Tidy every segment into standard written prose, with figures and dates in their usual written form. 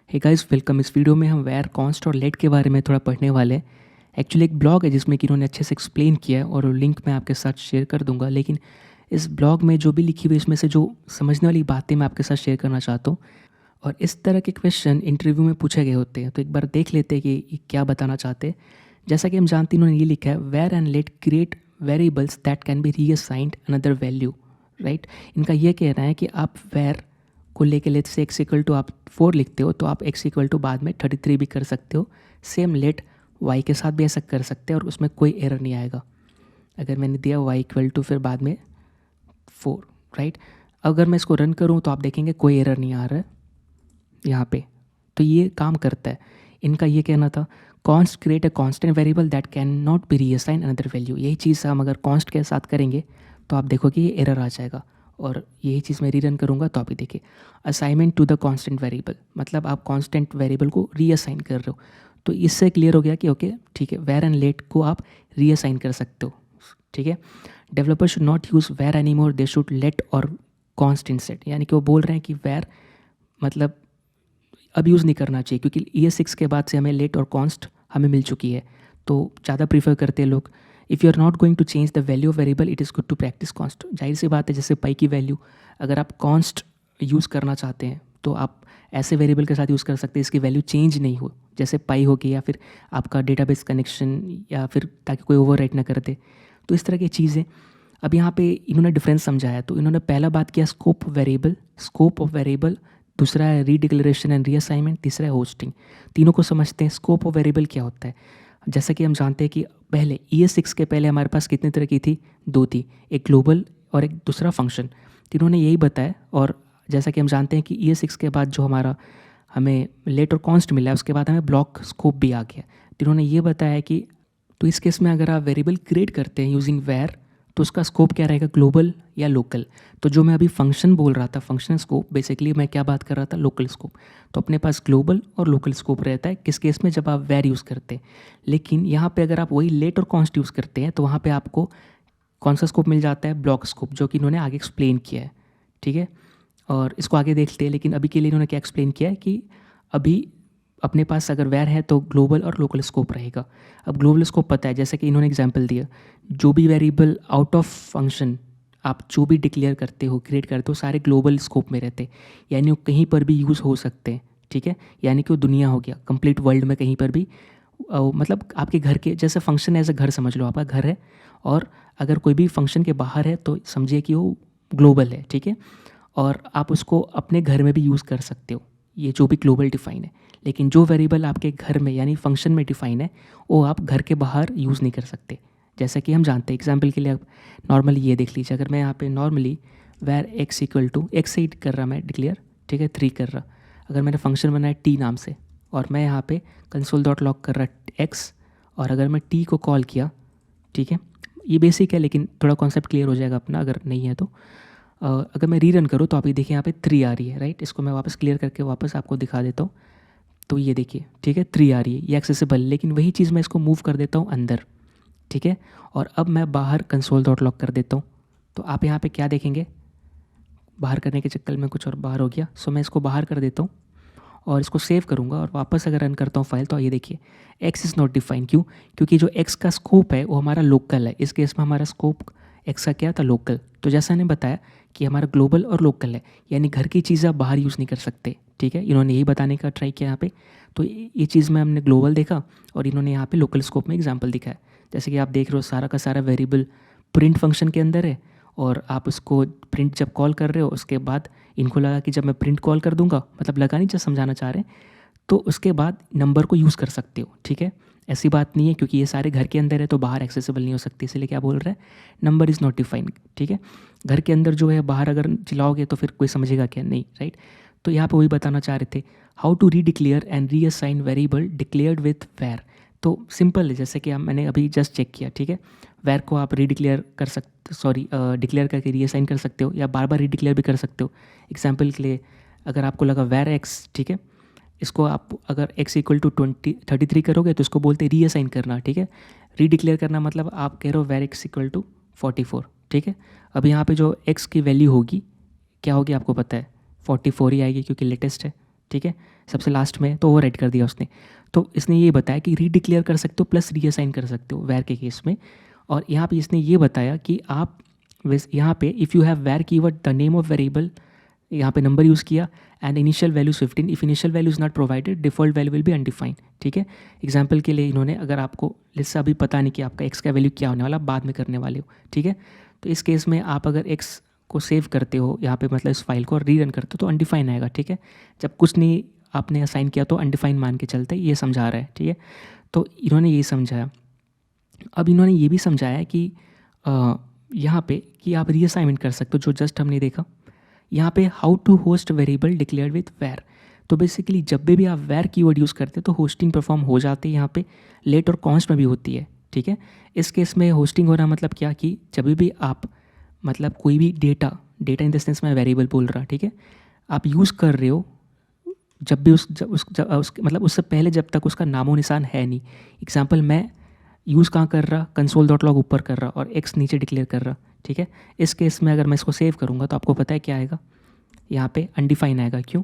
हे guys welcome. इस video में हम वेर कॉन्स्ट और लेट के बारे में थोड़ा पढ़ने वाले हैं। एक्चुअली एक ब्लॉग है जिसमें कि इन्होंने अच्छे से एक्सप्लेन किया है और लिंक मैं आपके साथ शेयर कर दूंगा। लेकिन इस ब्लॉग में जो भी लिखी हुई इसमें से जो समझने वाली बातें मैं आपके साथ शेयर करना चाहता हूँ। और इस तरह के क्वेश्चन इंटरव्यू में पूछे गए होते हैं, तो एक बार देख लेते हैं कि ये क्या बताना चाहते हैं। जैसा कि हम जानते हैं, इन्होंने ये लिखा है var and let create variables that can be reassigned another value. Right, इनका ये कहना है कि आप वेर को लेके लेट से एक्स इक्वल टू आप 4 लिखते हो तो आप एक्स इक्वल टू बाद में 33 भी कर सकते हो। सेम लेट वाई के साथ भी ऐसा कर सकते हैं और उसमें कोई एरर नहीं आएगा। अगर मैंने दिया वाई इक्वल टू फिर बाद में 4, राइट। अगर मैं इसको रन करूँ तो आप देखेंगे कोई एरर नहीं आ रहा है यहाँ पे। तो ये काम करता है। इनका ये कहना था const create a constant variable that can not be reassign another value. यही चीज़ हम अगर कॉन्स्ट के साथ करेंगे तो आप देखोगे ये एरर आ जाएगा। और यही चीज़ मैं रीरन करूँगा तो आप ही देखिए, assignment to the constant variable, मतलब आप कांस्टेंट वेरिएबल को रीअसाइन कर रहे हो। तो इससे क्लियर हो गया कि ओके ठीक है, वेर एंड लेट को आप रीअसाइन कर सकते हो। ठीक है, developer should not use var any more, they should let और कॉन्स्ट इंस्टेड। यानी कि वो बोल रहे हैं कि वेर मतलब अब यूज़ नहीं करना चाहिए, क्योंकि ES6 के बाद से हमें लेट और कॉन्स्ट हमें मिल चुकी है। तो ज़्यादा प्रीफर करते हैं लोग। If you are not going to change the value of variable it is good to practice const. जाहिर सी बात है, जैसे पाई की वैल्यू अगर आप कॉन्स्ट यूज़ करना चाहते हैं तो आप ऐसे वेरिएबल के साथ यूज़ कर सकते हैं इसकी वैल्यू चेंज नहीं हो, जैसे पाई हो गई, या फिर आपका डेटाबेस कनेक्शन, या फिर ताकि कोई ओवरराइट ना कर दे। तो इस तरह की चीज़ें अब यहाँ पे इन्होंने डिफरेंस समझाया। तो इन्होंने पहला बात किया स्कोप ऑफ वेरिएबल, दूसरा है रीडिक्लेरेशन एंड रीअसाइनमेंट, तीसरा है होस्टिंग। तीनों को समझते हैं। स्कोप ऑफ वेरिएबल क्या होता है? जैसा कि हम जानते हैं कि पहले ES6 के पहले हमारे पास कितने तरह की थी? 2 थी, एक ग्लोबल और एक दूसरा फंक्शन। तो इन्होंने यही बताया। और जैसा कि हम जानते हैं कि ES6 के बाद जो हमारा हमें लेट और कॉन्स्ट मिला है उसके बाद हमें ब्लॉक स्कोप भी आ गया। तो इन्होंने ये बताया कि तो इस केस में अगर आप वेरिएबल क्रिएट करते हैं यूजिंग वेर तो उसका स्कोप क्या रहेगा, ग्लोबल या लोकल। तो जो मैं अभी फंक्शन बोल रहा था, फंक्शनल स्कोप, बेसिकली मैं क्या बात कर रहा था, लोकल स्कोप। तो अपने पास ग्लोबल और लोकल स्कोप रहता है किस केस में, जब आप वेर यूज़ करते हैं। लेकिन यहाँ पे अगर आप वही लेट और कॉन्स्ट यूज़ करते हैं तो वहाँ पे आपको कौन सा स्कोप मिल जाता है, ब्लॉक स्कोप, जो कि इन्होंने आगे एक्सप्लेन किया है। ठीक है, और इसको आगे देखते हैं। लेकिन अभी के लिए इन्होंने क्या एक्सप्लेन किया है कि अभी अपने पास अगर वेर है तो ग्लोबल और लोकल स्कोप रहेगा। अब ग्लोबल स्कोप पता है, जैसे कि इन्होंने एग्जांपल दिया, जो भी वेरिएबल आउट ऑफ फंक्शन आप जो भी डिक्लेयर करते हो, क्रिएट करते हो, सारे ग्लोबल स्कोप में रहते हैं। यानी वो कहीं पर भी यूज़ हो सकते हैं। ठीक है, यानी कि वो दुनिया हो गया, कंप्लीट वर्ल्ड में कहीं पर भी। मतलब आपके घर के जैसे फंक्शन एज अ घर समझ लो, आपका घर है और अगर कोई भी फंक्शन के बाहर है तो समझिए कि वो ग्लोबल है। ठीक है, और आप उसको अपने घर में भी यूज़ कर सकते हो, ये जो भी ग्लोबल डिफाइन है। लेकिन जो वेरिएबल आपके घर में यानी फंक्शन में डिफाइन है वो आप घर के बाहर यूज़ नहीं कर सकते। जैसा कि हम जानते हैं, एग्जांपल के लिए आप नॉर्मली ये देख लीजिए, अगर मैं यहाँ पे normally var x equal to x से कर रहा मैं डिक्लेयर, ठीक है, 3 कर रहा। अगर मैंने फंक्शन बनाया टी नाम से और मैं यहाँ पे कंसोल डॉट लॉग कर रहा एक्स, और अगर मैं टी को कॉल किया, ठीक है, ये बेसिक है लेकिन थोड़ा कॉन्सेप्ट क्लियर हो जाएगा अपना अगर नहीं है तो। अगर मैं रीरन करूँ तो आप ये देखिए यहाँ पे 3 आ रही है, राइट। इसको मैं वापस क्लियर करके वापस आपको दिखा देता हूँ। तो ये देखिए, ठीक है, 3 आ रही है, ये एक्सेसिबल। लेकिन वही चीज़ मैं इसको मूव कर देता हूँ अंदर, ठीक है, और अब मैं बाहर कंसोल डॉट लॉग कर देता हूँ। तो आप यहाँ पे क्या देखेंगे, बाहर करने के चक्कर में कुछ और बाहर हो गया। सो मैं इसको बाहर कर देता हूँ और इसको सेव करूँगा और वापस अगर रन करता हूँ फाइल, तो ये देखिए एक्स इज़ नॉट डिफाइन। क्यों? क्योंकि जो एक्स का स्कोप है वो हमारा लोकल है। इस केस में हमारा स्कोप एक्स का क्या था, लोकल। तो जैसा मैंने बताया कि हमारा ग्लोबल और लोकल है, यानी घर की चीज़ें आप बाहर यूज़ नहीं कर सकते। ठीक है, इन्होंने यही बताने का ट्राई किया यहाँ पे। तो ये चीज़ में हमने ग्लोबल देखा और इन्होंने यहाँ पे लोकल स्कोप में एग्जांपल दिखाया। जैसे कि आप देख रहे हो सारा का सारा वेरिएबल प्रिंट फंक्शन के अंदर है, और आप उसको प्रिंट जब कॉल कर रहे हो उसके बाद इनको लगा कि जब मैं प्रिंट कॉल कर दूंगा, मतलब लगा नहीं, जब समझाना चाह रहे हैं, तो उसके बाद नंबर को यूज़ कर सकते हो। ठीक है, ऐसी बात नहीं है क्योंकि ये सारे घर के अंदर है तो बाहर एक्सेसिबल नहीं हो सकती, इसलिए क्या बोल रहा है, नंबर इज़ नॉट डिफाइंड। ठीक है, घर के अंदर जो है, बाहर अगर चिल्लाओगे तो फिर कोई समझेगा क्या, नहीं, राइट। तो यहाँ पे वही बताना चाह रहे थे, how to redeclare and reassign variable declared with var. तो सिंपल है, जैसे कि मैंने अभी जस्ट चेक किया। ठीक है, वेर को आप रीडिक्लेयर कर सकते, डिक्लेयर करके रीअसाइन कर सकते हो, या बार बार रीडिक्लेयर भी कर सकते हो। एग्जाम्पल के लिए अगर आपको लगा वेर एक्स, ठीक है, इसको आप अगर x इक्वल टू 33 करोगे तो इसको बोलते हैं रीअसाइन करना। ठीक है, रीडिक्लेयर करना मतलब आप कह रहे हो वेर x इक्वल टू 44। ठीक है, अब यहाँ पे जो x की वैल्यू होगी क्या होगी आपको पता है, 44 ही आएगी क्योंकि लेटेस्ट है। ठीक है, सबसे लास्ट में तो ओवरराइट कर दिया उसने। तो इसने ये बताया कि रीडिक्लेयर कर सकते हो प्लस रीअसाइन कर सकते हो वैर के केस में। और यहाँ पे इसने ये बताया कि आप यहाँ पे इफ़ यू हैव वैर keyword the name of variable, यहाँ पे नंबर यूज़ किया and initial value 15, if initial value is not provided default value will be undefined. ठीक है, एग्जांपल के लिए इन्होंने, अगर आपको जैसे अभी पता नहीं कि आपका एक्स का वैल्यू क्या होने वाला, बाद में करने वाले हो, ठीक है, तो इस केस में आप अगर एक्स को सेव करते हो यहाँ पे, मतलब इस फाइल को री रन करते हो तो अनडिफाइन आएगा। ठीक है, जब कुछ नहीं आपने असाइन किया तो अनडिफाइन मान के चलते, ये समझा रहा है। ठीक है, तो इन्होंने यही समझाया। अब इन्होंने ये भी समझाया कि यहाँ पे कि आप रीअसाइनमेंट कर सकते हो, जो जस्ट हमने देखा यहाँ पे how to hoist variable declared with var. तो बेसिकली जब भी आप वैर कीवर्ड यूज़ करते हैं तो होस्टिंग परफॉर्म हो जाते हैं, यहाँ पे लेट और कॉन्स्ट में भी होती है। ठीक है, इस केस में होस्टिंग हो रहा मतलब क्या कि जब भी आप मतलब कोई भी डेटा इन द सेंस में वेरिएबल बोल रहा, ठीक है, आप यूज़ कर रहे हो, जब भी मतलब उससे पहले जब तक उसका नामो निशान है नहीं। एग्जाम्पल मैं यूज़ कहाँ कर रहा, कंसोल डॉट लॉग ऊपर कर रहा और एक्स नीचे डिक्लेयर कर रहा। ठीक है, इस केस में अगर मैं इसको सेव करूँगा तो आपको पता है क्या आएगा, यहाँ पे अनडिफाइन आएगा। क्यों?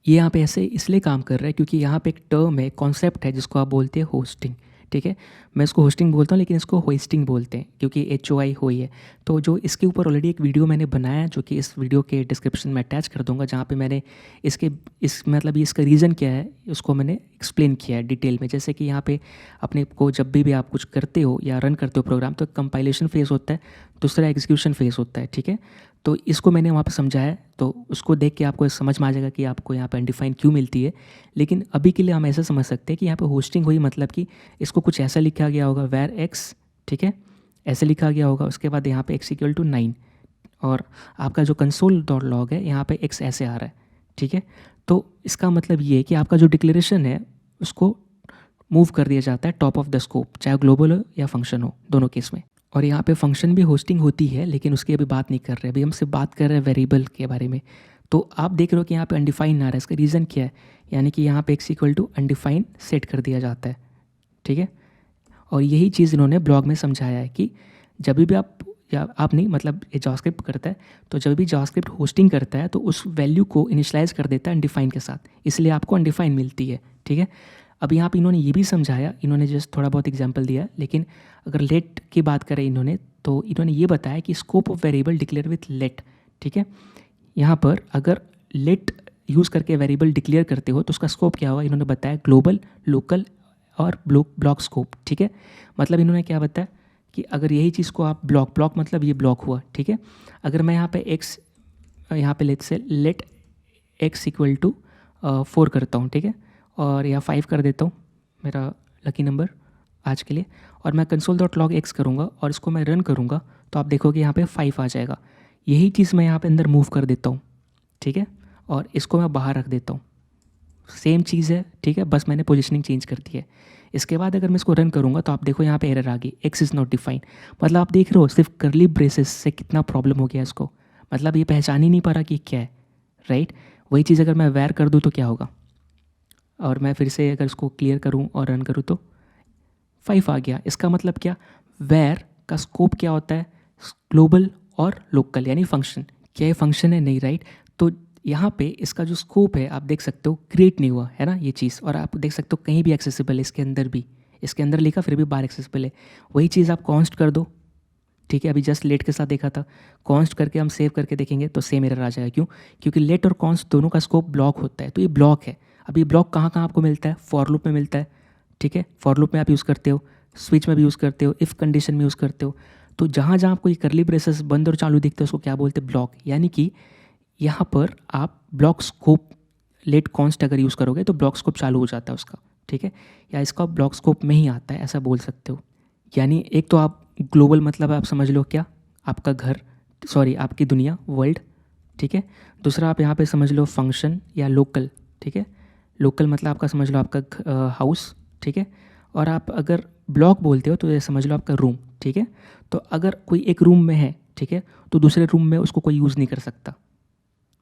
ये यहाँ पे ऐसे इसलिए काम कर रहा है क्योंकि यहाँ पे एक टर्म है, कॉन्सेप्ट है जिसको आप बोलते हैं होस्टिंग। ठीक है, मैं इसको होस्टिंग बोलता हूँ लेकिन इसको होस्टिंग बोलते हैं क्योंकि HOI हो ही है। तो जो इसके ऊपर ऑलरेडी एक वीडियो मैंने बनाया जो कि इस वीडियो के डिस्क्रिप्शन में अटैच कर दूंगा, जहाँ पे मैंने मतलब इसका रीज़न क्या है उसको मैंने एक्सप्लेन किया है डिटेल में। जैसे कि यहाँ पे अपने को जब भी आप कुछ करते हो या रन करते हो प्रोग्राम, तो कंपाइलेशन फेज़ होता है, दूसरा एग्जीक्यूशन फेज़ होता है। ठीक है, तो इसको मैंने वहाँ पे समझाया है, तो उसको देख के आपको समझ में आ जाएगा कि आपको यहाँ पे अनडिफाइन क्यों मिलती है। लेकिन अभी के लिए हम ऐसा समझ सकते हैं कि यहाँ पे होस्टिंग हुई मतलब कि इसको कुछ ऐसा लिखा गया होगा वैर एक्स, ठीक है, ऐसे लिखा गया होगा, उसके बाद यहाँ पे x=9 और आपका जो कंसोल डॉट लॉग है यहाँ पे x ऐसे आ रहा है। ठीक है, तो इसका मतलब ये है कि आपका जो डिक्लेरेशन है उसको मूव कर दिया जाता है टॉप ऑफ द स्कोप, चाहे ग्लोबल हो या फंक्शन हो, दोनों केस में। और यहाँ पे फंक्शन भी होस्टिंग होती है लेकिन उसकी अभी बात नहीं कर रहे, अभी हम सिर्फ बात कर रहे हैं वेरिएबल के बारे में। तो आप देख रहे हो कि यहाँ पे अनडिफाइन आ रहा है, इसका रीज़न क्या है, यानी कि यहाँ पे x=अनडिफाइन सेट कर दिया जाता है। ठीक है, और यही चीज़ इन्होंने ब्लॉग में समझाया है कि जब भी आप नहीं, मतलब ये जावास्क्रिप्ट करता है, तो जब भी जावास्क्रिप्ट होस्टिंग करता है तो उस वैल्यू को इनिशियलाइज कर देता है अनडिफाइन के साथ, इसलिए आपको अनडिफाइन मिलती है। ठीक है, अब यहाँ पे इन्होंने ये भी समझाया, इन्होंने जस्ट थोड़ा बहुत एग्जांपल दिया, लेकिन अगर लेट की बात करें इन्होंने, तो इन्होंने ये बताया कि scope of variable declare with let. ठीक है, यहाँ पर अगर लेट यूज़ करके वेरिएबल डिक्लेयर करते हो तो उसका स्कोप क्या होगा, इन्होंने बताया ग्लोबल, लोकल और ब्लॉक स्कोप। ठीक है, मतलब इन्होंने क्या बताया कि अगर यही चीज़ को आप ब्लॉक मतलब ये ब्लॉक हुआ। ठीक है, अगर मैं यहाँ पे x यहाँ पे लेट x=4 करता हूँ, ठीक है, और या 5 कर देता हूँ, मेरा लकी नंबर आज के लिए, और मैं कंसोल डॉट लॉग x करूँगा और इसको मैं रन करूँगा तो आप देखोगे यहाँ पे 5 आ जाएगा। यही चीज़ मैं यहाँ पे अंदर मूव कर देता हूँ, ठीक है, और इसको मैं बाहर रख देता हूँ, सेम चीज़ है। ठीक है, बस मैंने पोजीशनिंग चेंज कर दी है। इसके बाद अगर मैं इसको रन करूँगा तो आप देखो यहाँ पे एरर आ गई, x=not-defined। मतलब आप देख रहे हो सिर्फ करली ब्रेसेस से कितना प्रॉब्लम हो गया इसको, मतलब ये पहचान ही नहीं पा रहा कि क्या है, राइट। वही चीज़ अगर मैं वैर कर दूँ तो क्या होगा, और मैं फिर से अगर इसको क्लियर करूँ और रन करूँ तो 5 आ गया। इसका मतलब क्या, वैर का स्कोप क्या होता है, ग्लोबल और लोकल, यानी फंक्शन। क्या ये फंक्शन है, नहीं, राइट। तो यहाँ पे इसका जो स्कोप है आप देख सकते हो क्रिएट नहीं हुआ है ना ये चीज़, और आप देख सकते हो कहीं भी एक्सेसिबल है, इसके अंदर भी, इसके अंदर लिखा फिर भी बाहर एक्सेसिबल है। वही चीज़ आप कॉन्स्ट कर दो, ठीक है, अभी जस्ट लेट के साथ देखा था, कॉन्स्ट करके हम सेव करके देखेंगे तो सेम एरर आ जाएगा। क्यों? क्योंकि लेट और कॉन्स्ट दोनों का स्कोप ब्लॉक होता है, तो ये ब्लॉक है। अब ये ब्लॉक कहाँ कहाँ आपको मिलता है, फॉर लूप में मिलता है। ठीक है, फॉर लूप में आप यूज़ करते हो, स्विच में भी यूज़ करते हो, इफ़ कंडीशन में यूज़ करते हो। तो जहाँ जहाँ आपको ये करली ब्रेसेस बंद और चालू दिखते हैं उसको क्या बोलते हैं, ब्लॉक। यानी कि यहाँ पर आप ब्लॉक स्कोप लेट कॉन्स्ट अगर यूज़ करोगे तो ब्लॉक स्कोप चालू हो जाता है उसका, ठीक है, या इसका ब्लॉक स्कोप में ही आता है, ऐसा बोल सकते हो। यानी एक तो आप ग्लोबल मतलब आप समझ लो क्या, आपका घर, सॉरी आपकी दुनिया, वर्ल्ड, ठीक है। दूसरा आप यहाँ पे समझ लो फंक्शन या लोकल, ठीक है, लोकल मतलब आपका समझ लो आपका हाउस, ठीक है। और आप अगर ब्लॉक बोलते हो तो ये समझ लो आपका रूम, ठीक है। तो अगर कोई एक रूम में है, ठीक है, तो दूसरे रूम में उसको कोई यूज़ नहीं कर सकता।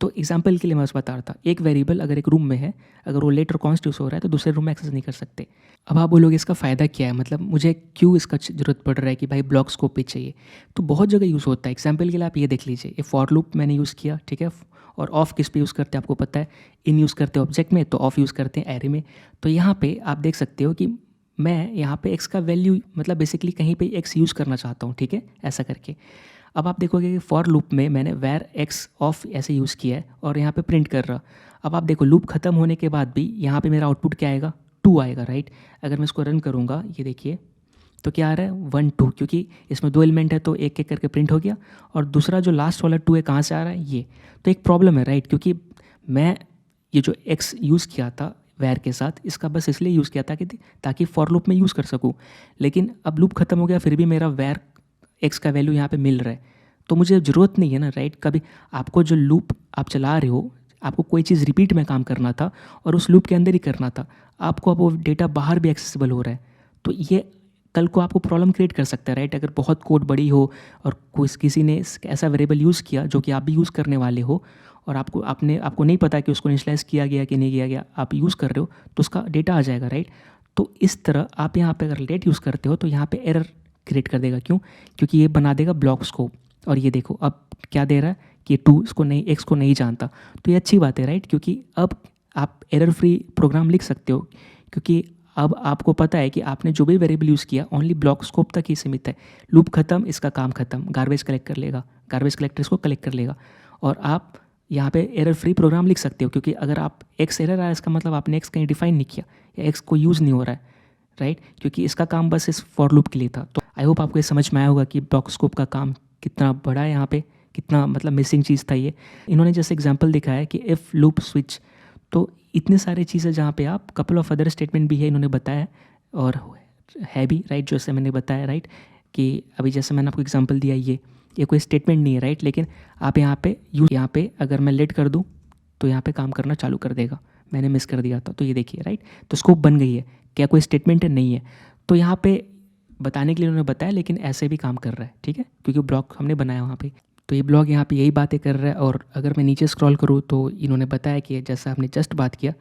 तो एग्जाम्पल के लिए मैं बस बता रहा था, एक वेरिएबल अगर एक रूम में है, अगर वो लेट और कॉन्स्ट यूज़ हो रहा है तो दूसरे रूम में एक्सेस नहीं कर सकते। अब आप बोलोगे इसका फ़ायदा क्या है, मतलब मुझे क्यों इसका ज़रूरत पड़ रहा है कि भाई ब्लॉक स्कोप भी चाहिए। तो बहुत जगह यूज़ होता है। एग्जाम्पल के लिए आप ये देख लीजिए, ये फॉर लूप मैंने यूज़ किया, ठीक है, और ऑफ किस पे यूज़ करते हैं आपको पता है, इन यूज़ करते हैं ऑब्जेक्ट में, तो ऑफ यूज़ करते हैं एरे में। तो यहाँ पे आप देख सकते हो कि मैं यहाँ पे x का वैल्यू मतलब बेसिकली कहीं पे x यूज़ करना चाहता हूँ, ठीक है, ऐसा करके। अब आप देखोगे कि फॉर लूप में मैंने वैर x ऑफ ऐसे यूज़ किया है और यहाँ पे प्रिंट कर रहा। अब आप देखो लूप ख़त्म होने के बाद भी यहाँ पे मेरा आउटपुट क्या आएगा, 2 आएगा, राइट। अगर मैं इसको रन करूँगा, ये देखिए, तो क्या आ रहा है 1 2, क्योंकि इसमें 2 एलिमेंट है तो एक एक करके प्रिंट हो गया। और दूसरा जो लास्ट वाला 2 है कहाँ से आ रहा है, ये तो एक प्रॉब्लम है, राइट, क्योंकि मैं ये जो x यूज़ किया था वैर के साथ, इसका बस इसलिए यूज़ किया था कि ताकि फॉर लूप में यूज़ कर सकूँ। लेकिन अब लूप ख़त्म हो गया फिर भी मेरा वैर x का वैल्यू यहाँ पे मिल रहा है, तो मुझे ज़रूरत नहीं है ना, राइट। कभी आपको जो लूप आप चला रहे हो, आपको कोई चीज़ रिपीट में काम करना था और उस लूप के अंदर ही करना था, आपको अब वो डेटा बाहर भी एक्सेसिबल हो रहा है, तो ये कल को आपको प्रॉब्लम क्रिएट कर सकता है, राइट। अगर बहुत कोड बड़ी हो और किसी ने ऐसा वेरिएबल यूज़ किया जो कि आप भी यूज़ करने वाले हो और आपको नहीं पता कि उसको इनिशियलाइज़ किया गया कि नहीं किया गया, आप यूज़ कर रहे हो तो उसका डेटा आ जाएगा, राइट। तो इस तरह आप यहाँ पे अगर लेट यूज़ करते हो तो यहाँ पे एरर क्रिएट कर देगा। क्यों? क्योंकि ये बना देगा ब्लॉक स्कोप। और ये देखो अब क्या दे रहा है कि 2 इसको नहीं, x को नहीं जानता, तो ये अच्छी बात है, राइट, क्योंकि अब आप एरर फ्री प्रोग्राम लिख सकते हो, क्योंकि अब आपको पता है कि आपने जो भी वेरिएबल यूज़ किया ओनली ब्लॉक स्कोप तक ही सीमित है। लूप ख़त्म, इसका काम ख़त्म, गार्बेज कलेक्ट कर लेगा, गार्बेज कलेक्टर इसको कलेक्ट कर लेगा और आप यहाँ पे एरर फ्री प्रोग्राम लिख सकते हो। क्योंकि अगर आप x एरर आया, इसका मतलब आपने x कहीं डिफाइन नहीं किया या x को यूज़ नहीं हो रहा है, राइट, क्योंकि इसका काम बस इस फॉर लूप के लिए था। तो आई होप आपको ये समझ में आया होगा कि ब्लॉक स्कोप का काम कितना बड़ा है, यहाँ पे कितना मतलब मिसिंग चीज़ था ये। इन्होंने जैसे एग्जांपल दिखाया है कि इफ़ लूप स्विच, तो इतने सारे चीज़ें जहाँ पे आप कपल ऑफ अदर स्टेटमेंट भी है इन्होंने बताया और है भी, राइट, जैसे मैंने बताया, राइट, कि अभी जैसे मैंने आपको एग्जांपल दिया, ये कोई स्टेटमेंट नहीं है, राइट, लेकिन आप यहाँ पे अगर मैं लेट कर दूँ तो यहाँ पे काम करना चालू कर देगा। मैंने मिस कर दिया था, तो ये देखिए, राइट, तो स्कोप बन गई है। क्या कोई स्टेटमेंट है? नहीं है। तो यहाँ पे बताने के लिए उन्होंने बताया, लेकिन ऐसे भी काम कर रहा है, ठीक है, क्योंकि ब्लॉक हमने बनाया वहाँ पे। तो ये ब्लॉग यहाँ पे यही बातें कर रहा है। और अगर मैं नीचे स्क्रॉल करूँ तो इन्होंने बताया कि जैसा आपने जस्ट बात किया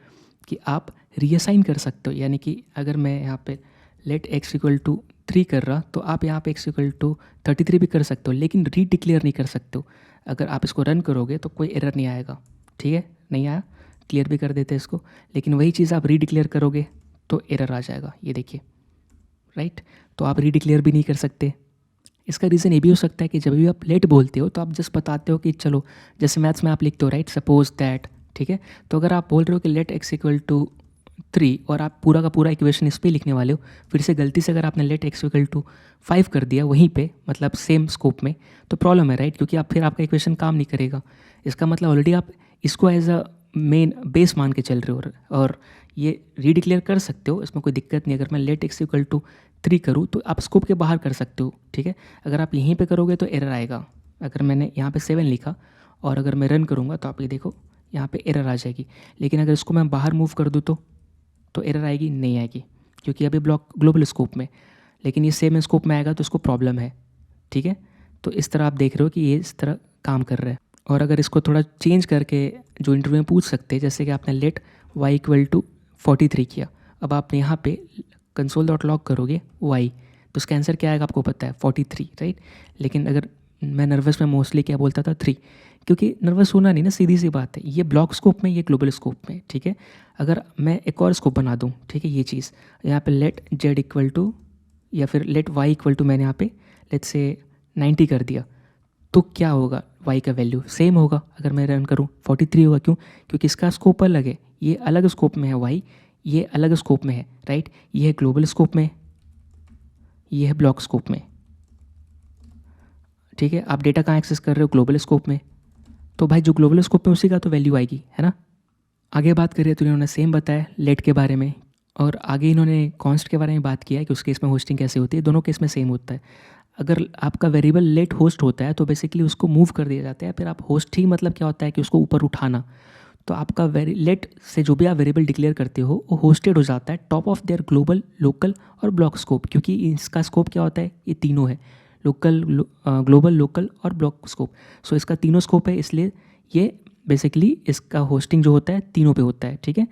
कि आप रीअसाइन कर सकते हो, यानी कि अगर मैं यहाँ पे लेट x इक्वल टू 3 कर रहा तो आप यहाँ पे x इक्वल टू 33 भी कर सकते हो, लेकिन रीडिक्लेयर नहीं कर सकते हो। अगर आप इसको रन करोगे तो कोई एरर नहीं आएगा, ठीक है, नहीं आया, क्लियर भी कर देते हैं इसको। लेकिन वही चीज़ आप रीडिक्लेयर करोगे तो एरर आ जाएगा, ये देखिए, राइट। तो आप रीडिक्लेयर भी नहीं कर सकते। इसका रीज़न ये भी हो सकता है कि जब भी आप लेट बोलते हो तो आप जस्ट बताते हो कि चलो, जैसे मैथ्स में आप लिखते हो, राइट, सपोज दैट, ठीक है। तो अगर आप बोल रहे हो कि लेट x इक्वल टू 3 और आप पूरा का पूरा इक्वेशन इस पर लिखने वाले हो, फिर से गलती से अगर आपने लेट x इक्वल टू 5 कर दिया वहीं पे, मतलब सेम स्कोप में, तो प्रॉब्लम है, राइट, क्योंकि आप फिर आपका इक्वेशन काम नहीं करेगा। इसका मतलब ऑलरेडी आप इसको एज अ मेन बेस मान के चल रहे हो और ये रीडिक्लेयर कर सकते हो, इसमें कोई दिक्कत नहीं। अगर मैं लेट x इक्वल टू 3 करूँ तो आप स्कोप के बाहर कर सकते हो, ठीक है। अगर आप यहीं पे करोगे तो एरर आएगा। अगर मैंने यहाँ पे 7 लिखा और अगर मैं रन करूँगा तो आप ये देखो यहाँ पे एरर आ जाएगी। लेकिन अगर इसको मैं बाहर मूव कर दूँ तो एरर आएगी? नहीं आएगी, क्योंकि अभी ब्लॉक ग्लोबल स्कोप में, लेकिन ये सेम स्कोप में आएगा तो इसको प्रॉब्लम है, ठीक है। तो इस तरह आप देख रहे हो कि ये इस तरह काम कर रहा है। और अगर इसको थोड़ा चेंज करके जो इंटरव्यू में पूछ सकते हैं, जैसे कि आपने लेट y इक्वल टू 43 किया, अब आप यहाँ पे कंसोल डॉट लॉग करोगे y, तो उसका आंसर क्या आएगा आपको पता है, 43, राइट। लेकिन अगर मैं नर्वस में मोस्टली क्या बोलता था, 3, क्योंकि नर्वस होना नहीं ना, सीधी सी बात है। ये ब्लॉक स्कोप में, ये ग्लोबल स्कोप में, ठीक है। अगर मैं एक और स्कोप बना दूँ, ठीक है, ये चीज़ यहाँ पे लेट z इक्वल टू या फिर लेट y इक्वल टू, मैंने यहाँ पे लेट से 90 कर दिया, तो क्या होगा, y का वैल्यू सेम होगा। अगर मैं रन करूँ 43 होगा। क्यों? क्योंकि इसका स्कोप अलग है, ये अलग स्कोप में है y, ये अलग स्कोप में है, राइट। ये है ग्लोबल स्कोप में, ये है ब्लॉक स्कोप में, ठीक है। आप डेटा कहाँ एक्सेस कर रहे हो? ग्लोबल स्कोप में। तो भाई जो ग्लोबल स्कोप में उसी का तो वैल्यू आएगी, है ना। आगे बात करिए तो इन्होंने सेम बताया लेट के बारे में, और आगे इन्होंने कॉन्स्ट के बारे में बात किया है कि उस केस में होस्टिंग कैसे होती है। दोनों केस में सेम होता है। अगर आपका वेरिएबल लेट होस्ट होता है तो बेसिकली उसको मूव कर दिया जाता है। फिर आप होस्ट ही मतलब क्या होता है कि उसको ऊपर उठाना। तो आपका लेट से जो भी आप वेरिएबल डिक्लेयर करते हो वो होस्टेड हो जाता है top of their global, local और ब्लॉक स्कोप, क्योंकि इसका स्कोप क्या होता है, ये तीनों है, लोकल, ग्लोबल, लोकल और ब्लॉक स्कोप। सो इसका तीनों स्कोप है, इसलिए ये बेसिकली इसका होस्टिंग जो होता है तीनों पे होता है, ठीक है।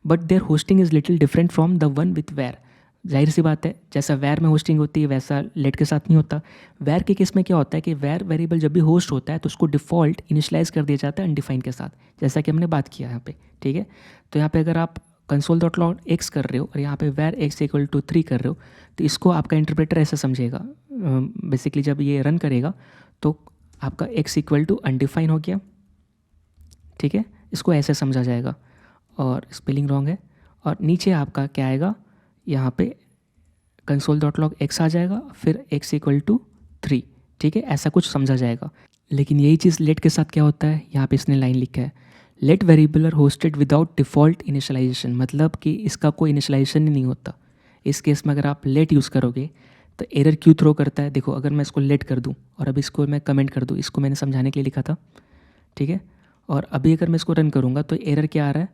But there hoisting is little different from the one with var. जाहिर सी बात है, जैसा वैर में होस्टिंग होती है वैसा लेट के साथ नहीं होता। वैर के केस में क्या होता है कि वैर वेरिएबल जब भी होस्ट होता है तो उसको डिफ़ॉल्ट इनिशियलाइज़ कर दिया जाता है अनडिफाइन के साथ, जैसा कि हमने बात किया यहाँ पे, ठीक है। तो यहाँ पे अगर आप console.log x कर रहे हो और यहाँ पे वैर x इक्वल टू 3 कर रहे हो, तो इसको आपका इंटरप्रेटर ऐसा समझेगा, बेसिकली जब ये रन करेगा तो आपका x इक्वल टू अनडिफाइन हो गया, ठीक है, इसको ऐसे समझा जाएगा। और स्पेलिंग रॉन्ग है। और नीचे आपका क्या आएगा, यहाँ पे console.log x आ जाएगा, फिर x इक्वल टू 3, ठीक है, ऐसा कुछ समझा जाएगा। लेकिन यही चीज़ लेट के साथ क्या होता है, यहाँ पे इसने लाइन लिखा है, let variable are hoisted without default initialization, मतलब कि इसका कोई इनिशियलाइजेशन ही नहीं होता। इस केस में अगर आप लेट यूज़ करोगे तो एरर क्यों थ्रो करता है, देखो अगर मैं इसको लेट कर दूँ और अब इसको मैं कमेंट कर दूँ, इसको मैंने समझाने के लिए लिखा था, ठीक है, और अभी अगर मैं इसको रन करूँगा तो एरर क्या आ रहा है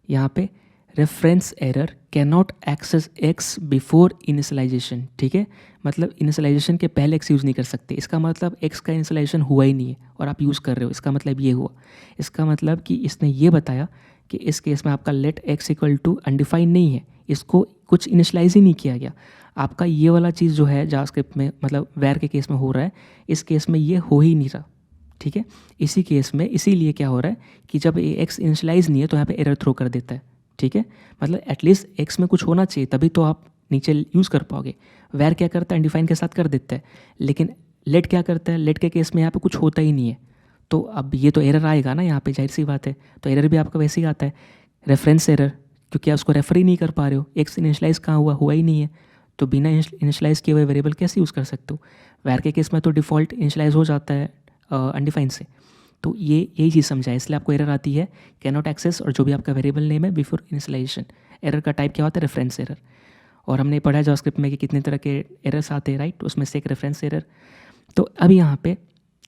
यहाँ पे, reference error can not access x before initialization, ठीक है, मतलब इनिशियलाइजेशन के पहले एक्स यूज़ नहीं कर सकते। इसका मतलब एक्स का इनिशियलाइजेशन हुआ ही नहीं है और आप यूज़ कर रहे हो, इसका मतलब ये हुआ। इसका मतलब कि इसने ये बताया कि इस केस में आपका let x equal to undefined नहीं है, इसको कुछ इनिशियलाइज ही नहीं किया गया। आपका ये वाला चीज़ जो है जावास्क्रिप्ट में, मतलब वैर के केस में हो रहा है, इस केस में ये हो ही नहीं रहा, ठीक है। इसी केस में इसीलिए क्या हो रहा है कि जब ये एक्स इनिशियलाइज नहीं है तो यहाँ पे एरर थ्रो कर देता है, ठीक है। मतलब एटलीस्ट एक्स में कुछ होना चाहिए तभी तो आप नीचे यूज़ कर पाओगे। वैर क्या करता है, अनडिफाइन के साथ कर देता है, लेकिन लेट क्या करता है, लेट के केस में यहाँ पे कुछ होता ही नहीं है, तो अब ये तो एरर आएगा ना यहाँ पे, जाहिर सी बात है। तो एरर भी आपका वैसे ही आता है, रेफरेंस एरर, क्योंकि आप उसको रेफर ही नहीं कर पा रहे हो, एक्स इनिशियलाइज कहाँ हुआ ही नहीं है, तो बिना इनिशियलाइज किए हुए वेरिएबल कैसे यूज़ कर सकते हो। वैर के केस में तो डिफ़ॉल्ट इनिशियलाइज हो जाता है अनडिफाइन से, तो ये यही चीज़ समझाए, इसलिए आपको एरर आती है कैन नॉट एक्सेस और जो भी आपका वेरिएबल नेम है बिफोर इनिशियलाइजेशन। एरर का टाइप क्या होता है, रेफरेंस एरर। और हमने पढ़ा है जावास्क्रिप्ट में कि कितने तरह के एरर्स आते हैं, राइट, उसमें से एक रेफरेंस एरर। तो अब यहाँ पे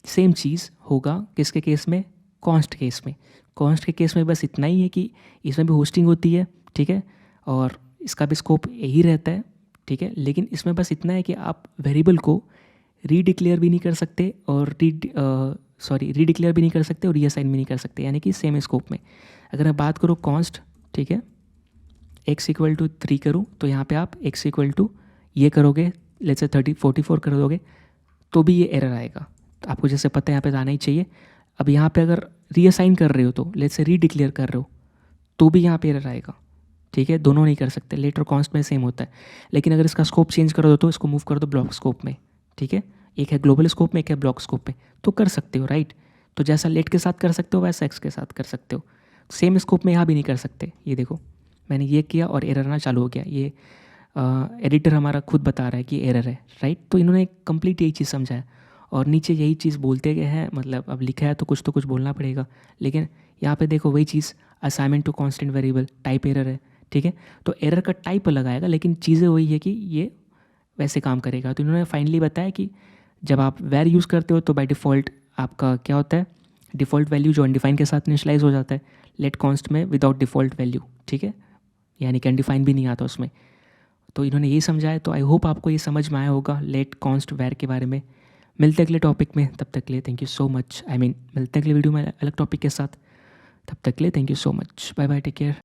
सेम चीज़ होगा किसके केस में, कॉन्स्ट केस में। कॉन्स्ट के केस में बस इतना ही है कि इसमें भी होस्टिंग होती है, ठीक है, और इसका भी स्कोप यही रहता है, ठीक है, लेकिन इसमें बस इतना है कि आप वेरिएबल को रीडिक्लेयर भी नहीं कर सकते और रीडिक्लेयर भी नहीं कर सकते और रीअसाइन भी नहीं कर सकते, यानी कि सेम स्कोप में। अगर मैं बात करूँ कॉन्स्ट, ठीक है, x इक्वल टू 3 करूँ तो यहाँ पे आप x इक्वल टू ये करोगे, लेट्स से 44 कर दोगे तो भी ये एरर आएगा। तो आपको जैसे पता है यहाँ पे आना ही चाहिए। अब यहाँ पे अगर रीअसाइन कर रहे हो तो लेट्स से रीडिक्लेयर कर रहे हो तो भी यहाँ पे एरर आएगा, ठीक है, दोनों नहीं कर सकते। लेट और कॉन्स्ट में सेम होता है, लेकिन अगर इसका स्कोप चेंज कर दो तो इसको मूव कर दो ब्लॉक स्कोप में, ठीक है, एक है ग्लोबल स्कोप में, एक है ब्लॉक स्कोप में, तो कर सकते हो, राइट। तो जैसा लेट के साथ कर सकते हो वैसा एक्स के साथ कर सकते हो, सेम स्कोप में यहाँ भी नहीं कर सकते। ये देखो मैंने ये किया और एरर आना चालू हो गया, ये एडिटर हमारा खुद बता रहा है कि एरर है, राइट। तो इन्होंने कंप्लीट यही चीज़ समझा है और नीचे यही चीज़ बोलते गए हैं, मतलब अब लिखा है तो कुछ बोलना पड़ेगा। लेकिन यहाँ पे देखो वही चीज़, assignment to constant variable type error है, ठीक है, तो एरर का टाइप अलग आएगा लेकिन चीज़ें वही है कि ये वैसे काम करेगा। तो इन्होंने फाइनली बताया कि जब आप वैर यूज़ करते हो तो बाय डिफ़ॉल्ट आपका क्या होता है, डिफ़ॉल्ट वैल्यू जो अनडिफाइन के साथ इनिशियलाइज हो जाता है, लेट कॉन्स्ट में विदाउट डिफ़ॉल्ट वैल्यू, ठीक है, यानी कि अनडिफाइन भी नहीं आता उसमें। तो इन्होंने यही समझाया, तो आई होप आपको ये समझ में आया होगा लेट कॉन्स्ट वैर के बारे में। मिलते अगले टॉपिक में, तब तक के लिए थैंक यू सो मच। मिलते अगले वीडियो में अलग टॉपिक के साथ, तब तक के लिए thank you so much, bye bye, take care.